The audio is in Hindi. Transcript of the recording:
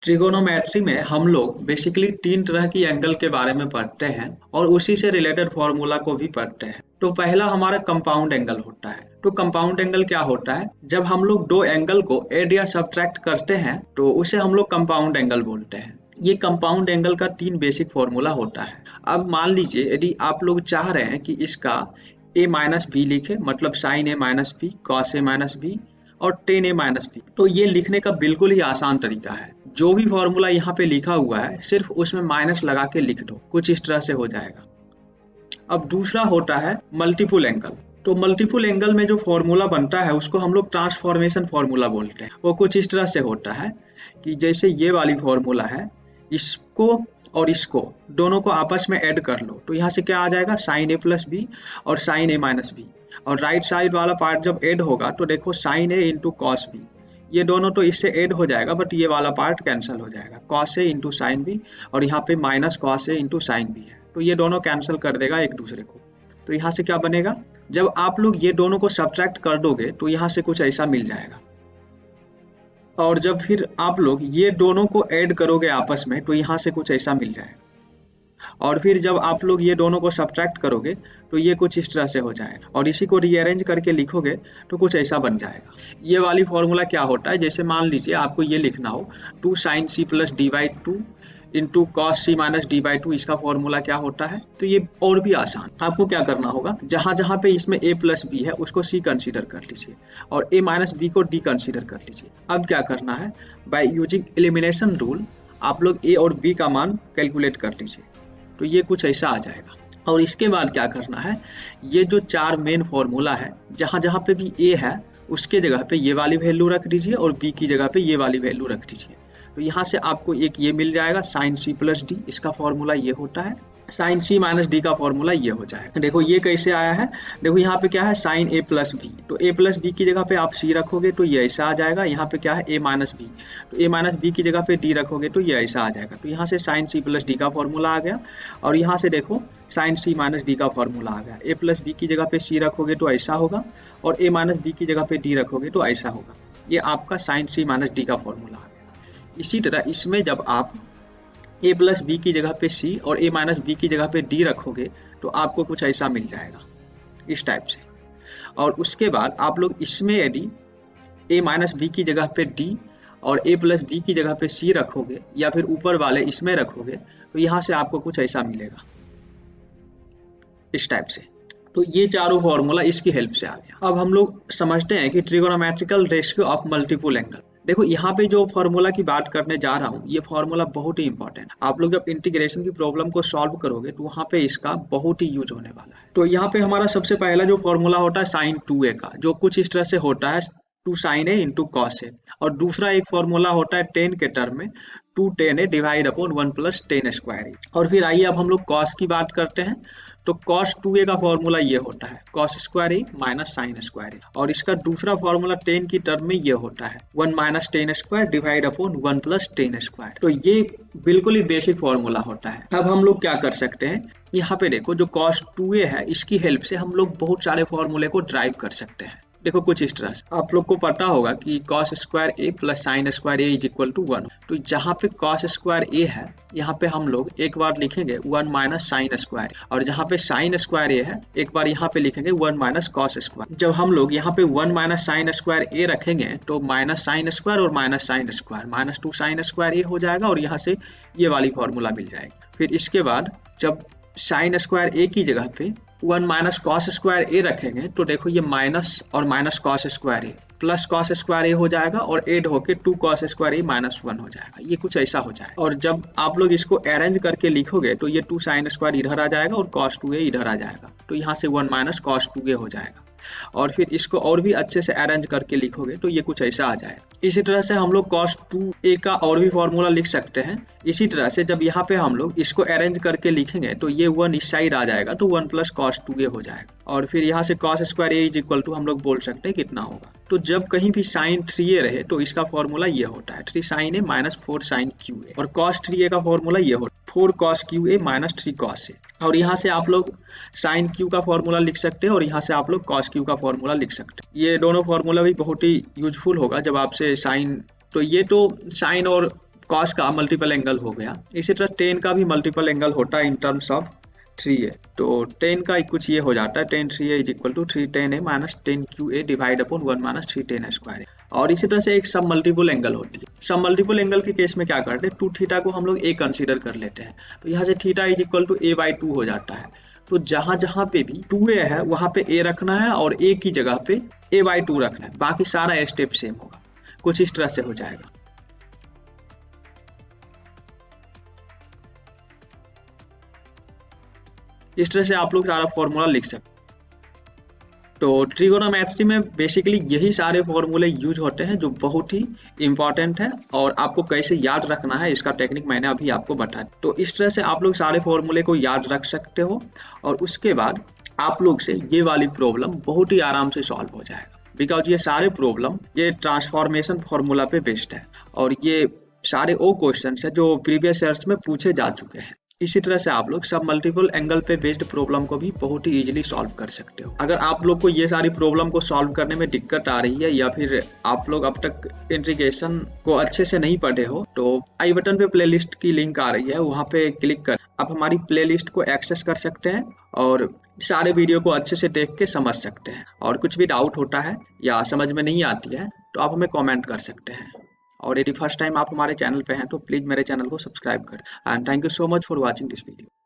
ट्रिगोनोमेट्री में हम लोग बेसिकली तीन तरह की एंगल के बारे में पढ़ते हैं और उसी से रिलेटेड फॉर्मूला को भी पढ़ते हैं। तो पहला हमारा कंपाउंड एंगल होता है। तो कंपाउंड एंगल क्या होता है? जब हम लोग दो एंगल को ऐड या सब्ट्रैक्ट करते हैं तो उसे हम लोग कंपाउंड एंगल बोलते हैं। ये कंपाउंड एंगल का तीन बेसिक फॉर्मूला होता है। अब मान लीजिए यदि आप लोग चाह रहे हैं कि इसका a माइनस बी लिखे, मतलब sign A minus B, cos A minus B और टेन ए माइनस बी, तो ये लिखने का बिल्कुल ही आसान तरीका है। जो भी फॉर्मूला यहाँ पे लिखा हुआ है सिर्फ उसमें माइनस लगा के लिख दो, कुछ इस तरह से हो जाएगा। अब दूसरा होता है मल्टीपुल एंगल। तो मल्टीपुल एंगल में जो फॉर्मूला बनता है उसको हम लोग ट्रांसफॉर्मेशन फॉर्मूला बोलते हैं। वो कुछ इस तरह से होता है कि जैसे ये वाली फॉर्मूला है, इसको और इसको दोनों को आपस में ऐड कर लो तो यहाँ से क्या आ जाएगा, साइन ए प्लस बी और साइन ए माइनस बी। और राइट साइड वाला पार्ट जब ऐड होगा तो देखो साइन ए इंटू कॉस बी, ये दोनों तो इससे ऐड हो जाएगा बट ये वाला पार्ट कैंसिल हो जाएगा, cos A into sine B, और यहाँ पे minus cos A into sine B है तो ये दोनों कैंसिल कर देगा एक दूसरे को। तो यहाँ से क्या बनेगा, जब आप लोग ये दोनों को सब्ट्रैक्ट कर दोगे तो यहाँ से कुछ ऐसा मिल जाएगा। और जब फिर आप लोग ये दोनों को ऐड करोगे आपस में तो यहाँ से कुछ ऐसा मिल जाएगा। और फिर जब आप लोग ये दोनों को सब्ट्रैक्ट करोगे तो ये कुछ इस तरह से हो जाएगा, और इसी को रीअरेंज करके लिखोगे तो कुछ ऐसा बन जाएगा। ये वाली फॉर्मूला क्या होता है, जैसे मान लीजिए आपको ये लिखना हो 2 sin c plus D by two into cos C minus D by two, इसका फॉर्मूला क्या होता है। तो ये और भी आसान, आपको क्या करना होगा, जहां जहां पे इसमें a प्लस बी है उसको c कंसीडर कर लीजिए और a माइनस बी को d कंसीडर कर लीजिए। अब क्या करना है, बाय यूजिंग एलिमिनेशन रूल आप लोग a और b का मान कैलकुलेट कर लीजिए तो ये कुछ ऐसा आ जाएगा। और इसके बाद क्या करना है, ये जो चार मेन फॉर्मूला है जहां जहां पे भी a है उसके जगह पे ये वाली वैल्यू रख दीजिए और b की जगह पे ये वाली वैल्यू रख दीजिए। तो यहाँ से आपको एक ये मिल जाएगा साइन सी प्लस डी, इसका फॉर्मूला ये होता है। साइन सी माइनस डी का फॉर्मूला ये हो जाएगा। देखो ये कैसे आया है, देखो यहाँ पे क्या है साइन ए प्लस बी, तो ए प्लस बी की जगह पे आप सी रखोगे तो ये ऐसा आ जाएगा। यहाँ पे क्या है ए माइनस बी, तो ए माइनस बी की जगह पे डी रखोगे तो ये ऐसा आ जाएगा। तो यहाँ से साइन सी प्लस डी का फॉर्मूला आ गया, और यहाँ से देखो साइन सी माइनस डी का फॉर्मूला आ गया। ए प्लस बी की जगह पे सी रखोगे तो ऐसा होगा, और ए माइनस बी की जगह पे डी रखोगे तो ऐसा होगा। ये आपका साइन सी माइनस डी का फॉर्मूला आ गया। इसी तरह इसमें जब आप a प्लस बी की जगह पे c और a माइनस बी की जगह पे d रखोगे तो आपको कुछ ऐसा मिल जाएगा इस टाइप से। और उसके बाद आप लोग इसमें यदि a माइनस बी की जगह पे d और a प्लस बी की जगह पे c रखोगे या फिर ऊपर वाले इसमें रखोगे तो यहाँ से आपको कुछ ऐसा मिलेगा इस टाइप से। तो ये चारों फॉर्मूला इसकी हेल्प से आ गया। अब हम लोग समझते हैं कि trigonometrical ratio of multiple angle. देखो यहाँ पे जो फॉर्मूला की बात करने जा रहा हूँ ये फॉर्मूला बहुत ही इंपॉर्टेंट, आप लोग जब इंटीग्रेशन की प्रॉब्लम को सॉल्व करोगे तो वहाँ पे इसका बहुत ही यूज होने वाला है। तो यहाँ पे हमारा सबसे पहला जो फॉर्मूला होता है साइन 2a का, जो कुछ इस तरह से होता है 2 sin a into cos A. और दूसरा एक फॉर्मूला होता है 10 के टर्म में 2 tan a divide upon 1 plus tan square A. और फिर आइए अब हम लोग कॉस की बात करते हैं। तो cos 2a का फॉर्मूला ये होता है cos square A minus sine square A, और इसका दूसरा फॉर्मूला 10 की टर्म में ये होता है 1 minus tan square divide upon 1 plus tan square. तो ये बिल्कुल ही बेसिक फॉर्मूला होता है। अब हम लोग क्या कर सकते हैं, यहाँ पे देखो जो cos 2a है इसकी हेल्प से हम लोग बहुत सारे फॉर्मूले को ड्राइव कर सकते हैं। देखो कुछ इस तरह से आप लोग को पता होगा कि cos square A plus sine square A is equal to 1। तो जहाँ पे cos स्क्वायर ए है यहाँ पे हम लोग एक बार लिखेंगे 1 माइनस साइन स्क्वायर, और जहाँ पे साइन स्क्वायर ए है एक बार यहाँ पे लिखेंगे 1 माइनस cos स्क्वायर। जब हम लोग यहाँ पे 1 माइनस साइन स्क्वायर ए रखेंगे तो माइनस साइन स्क्वायर और minus sine square minus 2 sine square A हो जाएगा, और यहाँ से ये वाली फॉर्मूला मिल जाएगी। फिर इसके बाद जब साइन स्क्वायर ए की जगह पे 1 माइनस कॉस स्क्वायर ए रखेंगे तो देखो ये माइनस और minus cos square A plus cos square A हो जाएगा, और एड होके 2 कॉस स्क्वायर ए माइनस 1 हो जाएगा। ये कुछ ऐसा हो जाएगा। और जब आप लोग इसको अरेंज करके लिखोगे तो ये 2 साइन स्क्वायर इधर आ जाएगा और cos 2a इधर आ जाएगा, तो यहाँ से 1 माइनस cos 2a हो जाएगा। और फिर इसको और भी अच्छे से अरेंज करके लिखोगे तो ये कुछ ऐसा आ जाएगा। इसी तरह से हम लोग cos 2a का और भी फॉर्मूला लिख सकते हैं। इसी तरह से जब यहाँ पे हम लोग इसको अरेंज करके लिखेंगे तो ये 1 इस साइड आ जाएगा तो 1 प्लस cos 2a हो जाएगा। और फिर यहाँ से cos square a is equal to हम लोग बोल सकते हैं कितना होगा। तो जब कहीं भी साइन 3a रहे तो इसका फॉर्मूला ये होता है 3 sin a minus 4 sin qa, और cos 3a का फॉर्मूला ये होता है 4 cos qa minus 3 cos a। और यहाँ से आप लोग साइन q का फॉर्मूला लिख सकते हैं और यहाँ से आप लोग cos q का फॉर्मूला लिख सकते हैं। ये दोनों फॉर्मूला भी बहुत ही यूजफुल होगा जब आपसे साइन, तो ये तो साइन और कॉस का मल्टीपल एंगल हो गया। इसी तरह टेन का भी मल्टीपल एंगल होता है इन टर्म्स ऑफ 3a। तो 10 का कुछ ये हो जाता है 10 3a is equal to 3 10a minus 10 QA divide upon 1 minus 3 10 square. और इसी तरह से एक सब मल्टीपल एंगल होती है। सब मल्टीपल एंगल के केस में क्या करते हैं, 2 थीटा को हम लोग a कंसीडर कर लेते हैं। तो यहाँ से theta is equal to a/2 हो जाता है। तो जहां जहां पे भी 2a है वहां पे a रखना है और a की जगह पे a/2 रखना है, बाकी सारा स्टेप सेम होगा। कुछ इस तरह से हो जाएगा। इस तरह से आप लोग सारा फॉर्मूला लिख सकते हैं। तो ट्रिगोनोमेट्री में बेसिकली यही सारे फॉर्मूले यूज होते हैं जो बहुत ही इंपॉर्टेंट है, और आपको कैसे याद रखना है इसका टेक्निक मैंने अभी आपको बताया। तो इस तरह से आप लोग सारे फॉर्मूले को याद रख सकते हो, और उसके बाद आप लोग से ये वाली प्रॉब्लम बहुत ही आराम से सॉल्व हो जाएगा। बिकॉज ये सारे प्रॉब्लम ये ट्रांसफॉर्मेशन फॉर्मूला पे बेस्ड है, और ये सारे वो क्वेश्चन है जो प्रीवियस ईयर्स में पूछे जा चुके हैं। इसी तरह से आप लोग सब मल्टीपल एंगल पे बेस्ड प्रॉब्लम को भी बहुत ही इजीली सॉल्व कर सकते हो। अगर आप लोग को ये सारी प्रॉब्लम को सॉल्व करने में दिक्कत आ रही है, या फिर आप लोग अब तक इंटीग्रेशन को अच्छे से नहीं पढ़े हो, तो आई बटन पे प्लेलिस्ट की लिंक आ रही है, वहाँ पे क्लिक कर आप हमारी प्लेलिस्ट को एक्सेस कर सकते हैं और सारे वीडियो को अच्छे से देख के समझ सकते हैं। और कुछ भी डाउट होता है या समझ में नहीं आती है तो आप हमें कमेंट कर सकते हैं। और यदि फर्स्ट टाइम आप हमारे चैनल पे हैं तो प्लीज मेरे चैनल को सब्सक्राइब कर। And thank you so much for watching this video.